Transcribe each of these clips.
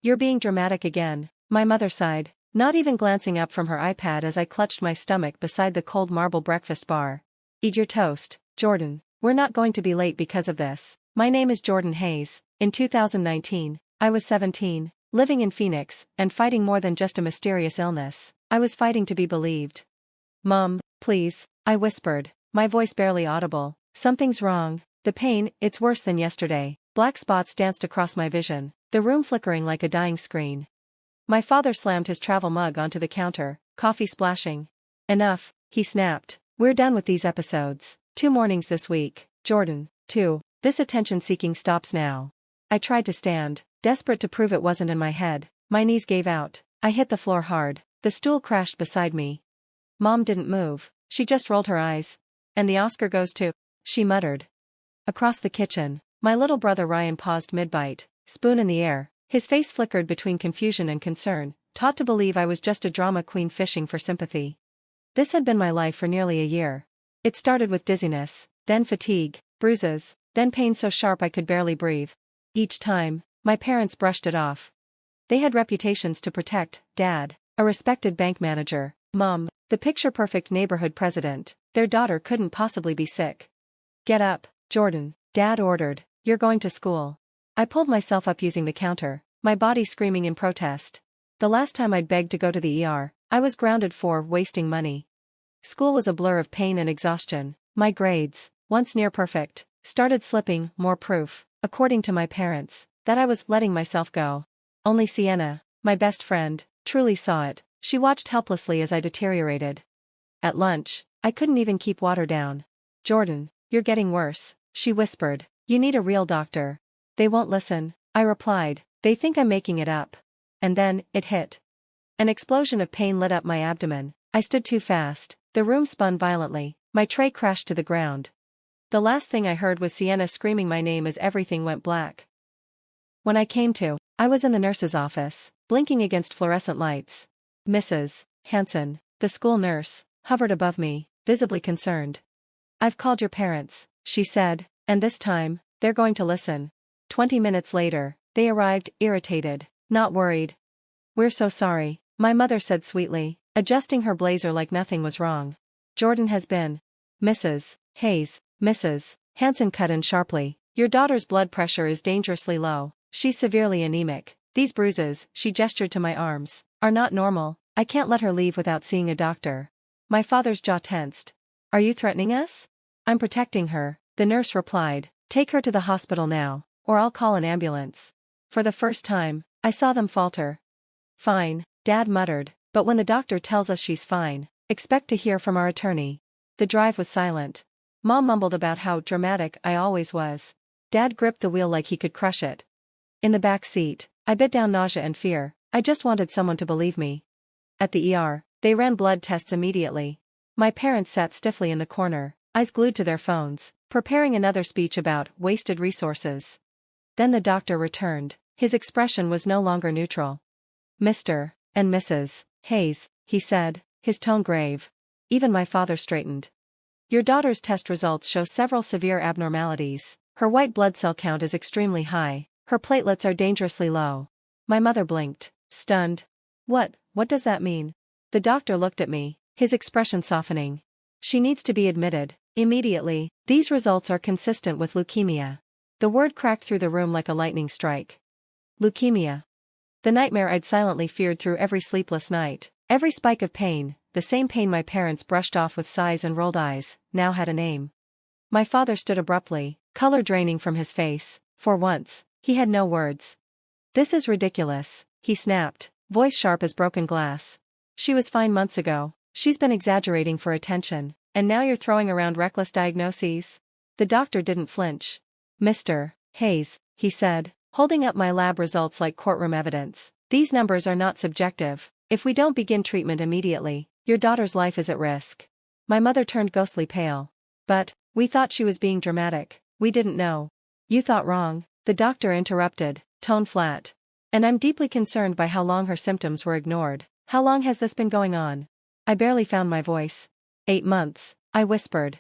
You're being dramatic again, my mother sighed, not even glancing up from her iPad as I clutched my stomach beside the cold marble breakfast bar. Eat your toast, Jordan. We're not going to be late because of this. My name is Jordan Hayes. In 2019, I was 17, living in Phoenix, and fighting more than just a mysterious illness. I was fighting to be believed. Mom, please, I whispered, my voice barely audible. Something's wrong. The pain, it's worse than yesterday. Black spots danced across my vision, the room flickering like a dying screen. My father slammed his travel mug onto the counter, coffee splashing. Enough, he snapped. We're done with these episodes. 2 mornings this week, Jordan. 2. This attention-seeking stops now. I tried to stand, desperate to prove it wasn't in my head. My knees gave out. I hit the floor hard. The stool crashed beside me. Mom didn't move. She just rolled her eyes. And the Oscar goes to, she muttered. Across the kitchen, my little brother Ryan paused mid-bite, spoon in the air. His face flickered between confusion and concern, taught to believe I was just a drama queen fishing for sympathy. This had been my life for nearly a year. It started with dizziness, then fatigue, bruises, then pain so sharp I could barely breathe. Each time, my parents brushed it off. They had reputations to protect: Dad, a respected bank manager; Mom, the picture-perfect neighborhood president. Their daughter couldn't possibly be sick. Get up, Jordan, Dad ordered. You're going to school. I pulled myself up using the counter, my body screaming in protest. The last time I'd begged to go to the ER, I was grounded for wasting money. School was a blur of pain and exhaustion. My grades, once near perfect, started slipping. More proof, according to my parents, that I was letting myself go. Only Sienna, my best friend, truly saw it. She watched helplessly as I deteriorated. At lunch, I couldn't even keep water down. Jordan, you're getting worse, she whispered. You need a real doctor. They won't listen, I replied. They think I'm making it up. And then, it hit. An explosion of pain lit up my abdomen. I stood too fast. The room spun violently. My tray crashed to the ground. The last thing I heard was Sienna screaming my name as everything went black. When I came to, I was in the nurse's office, blinking against fluorescent lights. Mrs. Hanson, the school nurse, hovered above me, visibly concerned. I've called your parents, she said, and this time, they're going to listen. 20 minutes later, they arrived, irritated, not worried. We're so sorry, my mother said sweetly, adjusting her blazer like nothing was wrong. Jordan has been. Mrs. Hayes, Mrs. Hanson cut in sharply. Your daughter's blood pressure is dangerously low. She's severely anemic. These bruises, she gestured to my arms, are not normal. I can't let her leave without seeing a doctor. My father's jaw tensed. Are you threatening us? I'm protecting her, the nurse replied. Take her to the hospital now, or I'll call an ambulance. For the first time, I saw them falter. Fine, Dad muttered, but when the doctor tells us she's fine, expect to hear from our attorney. The drive was silent. Mom mumbled about how dramatic I always was. Dad gripped the wheel like he could crush it. In the back seat, I bit down nausea and fear. I just wanted someone to believe me. At the ER, they ran blood tests immediately. My parents sat stiffly in the corner, eyes glued to their phones, preparing another speech about wasted resources. Then the doctor returned. His expression was no longer neutral. Mr. and Mrs. Hayes, he said, his tone grave. Even my father straightened. Your daughter's test results show several severe abnormalities. Her white blood cell count is extremely high. Her platelets are dangerously low. My mother blinked, stunned. What does that mean? The doctor looked at me, his expression softening. She needs to be admitted, immediately. These results are consistent with leukemia. The word cracked through the room like a lightning strike. Leukemia. The nightmare I'd silently feared through every sleepless night, every spike of pain, the same pain my parents brushed off with sighs and rolled eyes, now had a name. My father stood abruptly, color draining from his face. For once, he had no words. This is ridiculous, he snapped, voice sharp as broken glass. She was fine months ago. She's been exaggerating for attention, and now you're throwing around reckless diagnoses? The doctor didn't flinch. Mr. Hayes, he said, holding up my lab results like courtroom evidence. These numbers are not subjective. If we don't begin treatment immediately, your daughter's life is at risk. My mother turned ghostly pale. But, we thought she was being dramatic. We didn't know. You thought wrong, the doctor interrupted, tone flat. And I'm deeply concerned by how long her symptoms were ignored. How long has this been going on? I barely found my voice. 8 months, I whispered.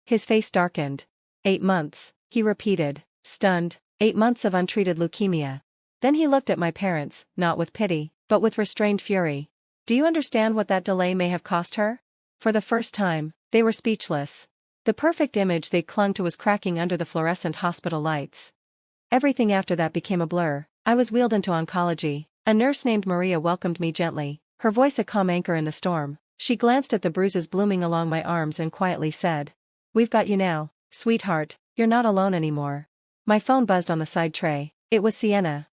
His face darkened. 8 months, he repeated, stunned. 8 months of untreated leukemia. Then he looked at my parents, not with pity, but with restrained fury. Do you understand what that delay may have cost her? For the first time, they were speechless. The perfect image they clung to was cracking under the fluorescent hospital lights. Everything after that became a blur. I was wheeled into oncology. A nurse named Maria welcomed me gently, her voice a calm anchor in the storm. She glanced at the bruises blooming along my arms and quietly said, "We've got you now, sweetheart, you're not alone anymore." My phone buzzed on the side tray. It was Sienna.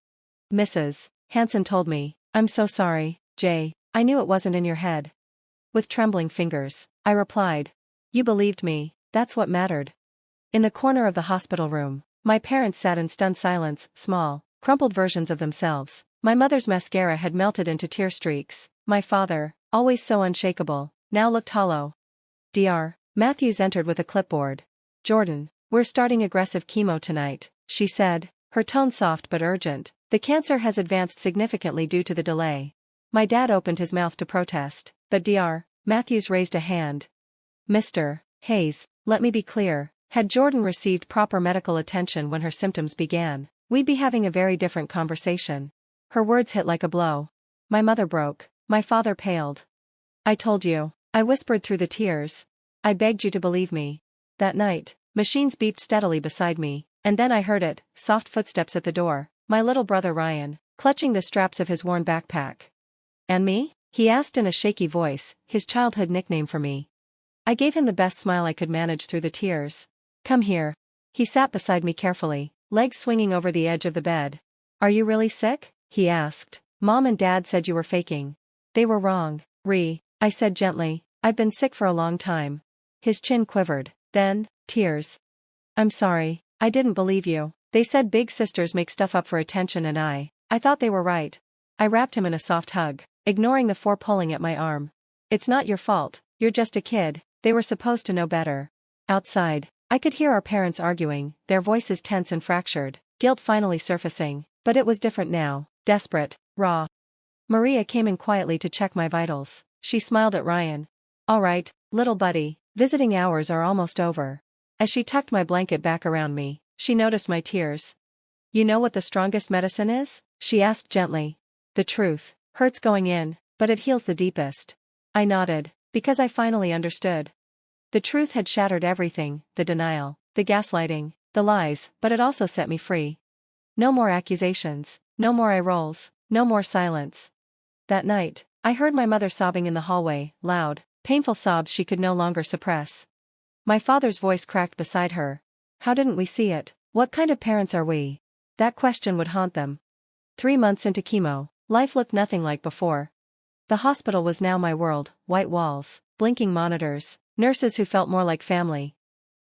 "Mrs. Hanson told me, I'm so sorry, Jay, I knew it wasn't in your head." With trembling fingers, I replied, "You believed me, that's what mattered." In the corner of the hospital room, my parents sat in stunned silence, small, crumpled versions of themselves. My mother's mascara had melted into tear streaks. My father, always so unshakable, now looked hollow. Dr. Matthews entered with a clipboard. "Jordan, we're starting aggressive chemo tonight," she said, her tone soft but urgent. "The cancer has advanced significantly due to the delay." My dad opened his mouth to protest, but Dr. Matthews raised a hand. "Mr. Hayes, let me be clear. Had Jordan received proper medical attention when her symptoms began, we'd be having a very different conversation." Her words hit like a blow. My mother broke. My father paled. "I told you," I whispered through the tears. "I begged you to believe me." That night, machines beeped steadily beside me, and then I heard it, soft footsteps at the door, my little brother Ryan, clutching the straps of his worn backpack. "And me?" he asked in a shaky voice, his childhood nickname for me. I gave him the best smile I could manage through the tears. "Come here." He sat beside me carefully, legs swinging over the edge of the bed. "Are you really sick?" he asked. "Mom and Dad said you were faking." "They were wrong, I said gently. "I've been sick for a long time." His chin quivered, then, tears. "I'm sorry, I didn't believe you. They said big sisters make stuff up for attention and I thought they were right." I wrapped him in a soft hug, ignoring the four pulling at my arm. "It's not your fault, you're just a kid, they were supposed to know better." Outside, I could hear our parents arguing, their voices tense and fractured, guilt finally surfacing, but it was different now, desperate, raw. Maria came in quietly to check my vitals. She smiled at Ryan. "All right, little buddy, visiting hours are almost over." As she tucked my blanket back around me, she noticed my tears. "You know what the strongest medicine is?" she asked gently. "The truth. Hurts going in, but it heals the deepest." I nodded, because I finally understood. The truth had shattered everything, the denial, the gaslighting, the lies, but it also set me free. No more accusations, no more eye rolls, no more silence. That night, I heard my mother sobbing in the hallway, loud, painful sobs she could no longer suppress. My father's voice cracked beside her. How didn't we see it? What kind of parents are we? That question would haunt them. 3 months into chemo, life looked nothing like before. The hospital was now my world, white walls, blinking monitors, nurses who felt more like family.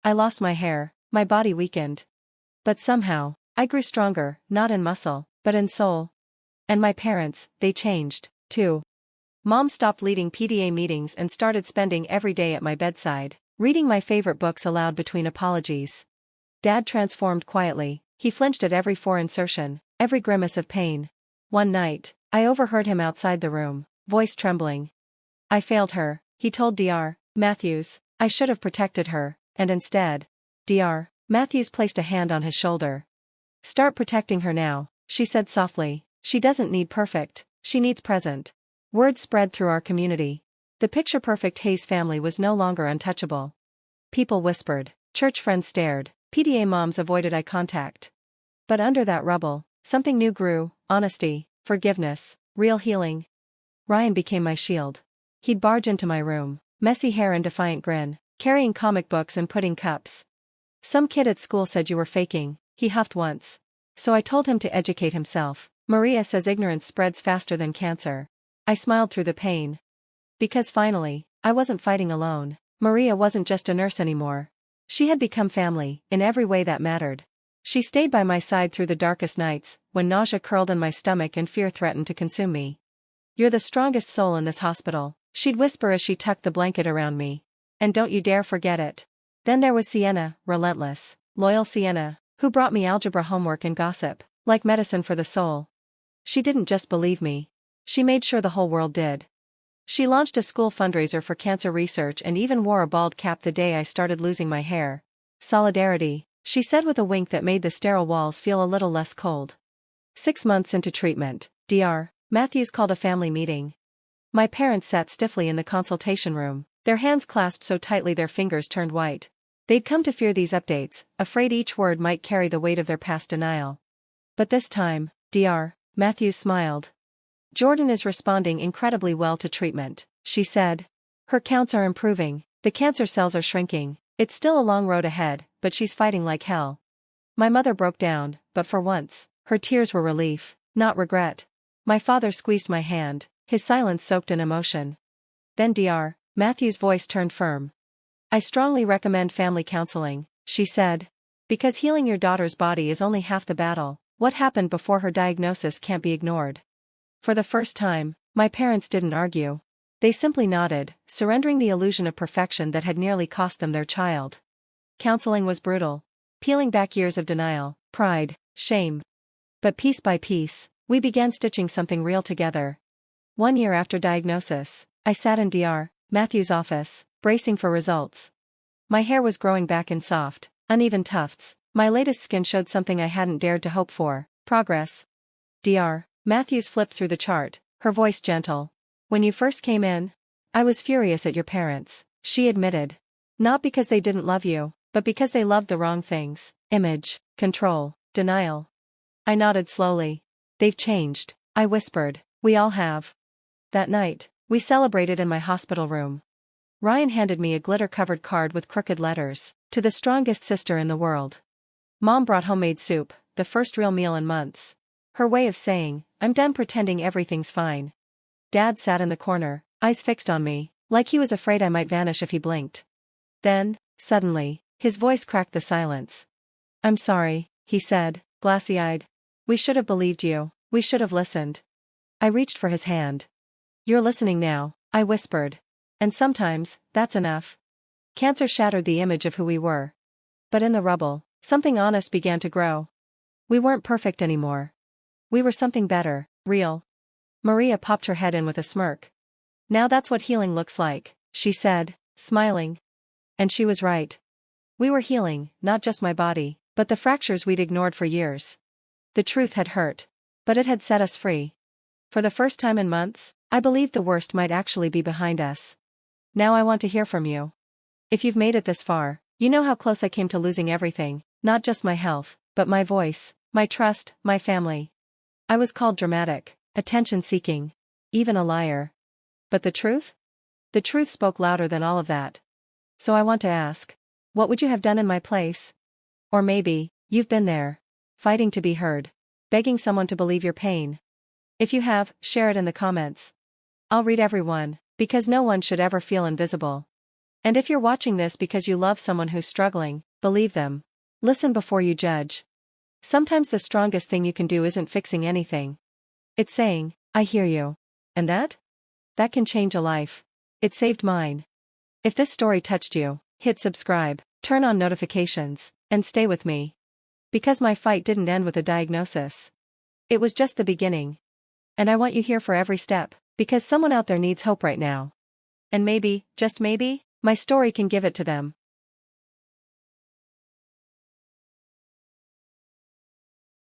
I lost my hair, my body weakened. But somehow, I grew stronger, not in muscle, but in soul. And my parents, they changed, too. Mom stopped leading PDA meetings and started spending every day at my bedside, reading my favorite books aloud between apologies. Dad transformed quietly. He flinched at every fore insertion, every grimace of pain. One night, I overheard him outside the room, voice trembling. "I failed her," he told Dr. Matthews. "I should have protected her, and instead." Dr. Matthews placed a hand on his shoulder. "Start protecting her now," she said softly. "She doesn't need perfect, she needs present." Word spread through our community. The picture-perfect Hayes family was no longer untouchable. People whispered, church friends stared, PDA moms avoided eye contact. But under that rubble, something new grew: honesty, forgiveness, real healing. Ryan became my shield. He'd barge into my room, messy hair and defiant grin, carrying comic books and pudding cups. "Some kid at school said you were faking," he huffed once. So I told him to educate himself. "Maria says ignorance spreads faster than cancer." I smiled through the pain. Because finally, I wasn't fighting alone. Maria wasn't just a nurse anymore. She had become family, in every way that mattered. She stayed by my side through the darkest nights, when nausea curled in my stomach and fear threatened to consume me. "You're the strongest soul in this hospital," she'd whisper as she tucked the blanket around me. "And don't you dare forget it." Then there was Sienna, relentless, loyal Sienna, who brought me algebra homework and gossip, like medicine for the soul. She didn't just believe me. She made sure the whole world did. She launched a school fundraiser for cancer research and even wore a bald cap the day I started losing my hair. "Solidarity," she said with a wink that made the sterile walls feel a little less cold. 6 months into treatment, Dr. Matthews called a family meeting. My parents sat stiffly in the consultation room, their hands clasped so tightly their fingers turned white. They'd come to fear these updates, afraid each word might carry the weight of their past denial. But this time, Dr. Matthews smiled. Jordan is responding incredibly well to treatment, she said. Her counts are improving, the cancer cells are shrinking. It's still a long road ahead, but she's fighting like hell. My mother broke down, but for once, her tears were relief, not regret. My father squeezed my hand, his silence soaked in emotion. Then Dr. Matthews' voice turned firm. I strongly recommend family counseling, she said. Because healing your daughter's body is only half the battle. What happened before her diagnosis can't be ignored. For the first time, my parents didn't argue. They simply nodded, surrendering the illusion of perfection that had nearly cost them their child. Counseling was brutal, peeling back years of denial, pride, shame. But piece by piece, we began stitching something real together. 1 year after diagnosis, I sat in Dr. Matthews' office, bracing for results. My hair was growing back in soft, uneven tufts. My latest skin showed something I hadn't dared to hope for: progress. Dr. Matthews flipped through the chart, her voice gentle. When you first came in, I was furious at your parents, she admitted. Not because they didn't love you, but because they loved the wrong things: image, control, denial. I nodded slowly. They've changed, I whispered. We all have. That night, we celebrated in my hospital room. Ryan handed me a glitter-covered card with crooked letters: to the strongest sister in the world. Mom brought homemade soup, the first real meal in months. Her way of saying, I'm done pretending everything's fine. Dad sat in the corner, eyes fixed on me, like he was afraid I might vanish if he blinked. Then, suddenly, his voice cracked the silence. I'm sorry, he said, glassy-eyed. We should have believed you, we should have listened. I reached for his hand. You're listening now, I whispered. And sometimes, that's enough. Cancer shattered the image of who we were. But in the rubble, something honest began to grow. We weren't perfect anymore. We were something better, real. Maria popped her head in with a smirk. Now that's what healing looks like, she said, smiling. And she was right. We were healing, not just my body, but the fractures we'd ignored for years. The truth had hurt, but it had set us free. For the first time in months, I believed the worst might actually be behind us. Now I want to hear from you. If you've made it this far, you know how close I came to losing everything, not just my health, but my voice, my trust, my family. I was called dramatic, attention-seeking, even a liar. But the truth? The truth spoke louder than all of that. So I want to ask, what would you have done in my place? Or maybe, you've been there, fighting to be heard, begging someone to believe your pain. If you have, share it in the comments. I'll read every one, because no one should ever feel invisible. And if you're watching this because you love someone who's struggling, believe them. Listen before you judge. Sometimes the strongest thing you can do isn't fixing anything. It's saying, I hear you. And that can change a life. It saved mine. If this story touched you, hit subscribe, turn on notifications, and stay with me. Because my fight didn't end with a diagnosis. It was just the beginning. And I want you here for every step, because someone out there needs hope right now. And maybe, just maybe, my story can give it to them.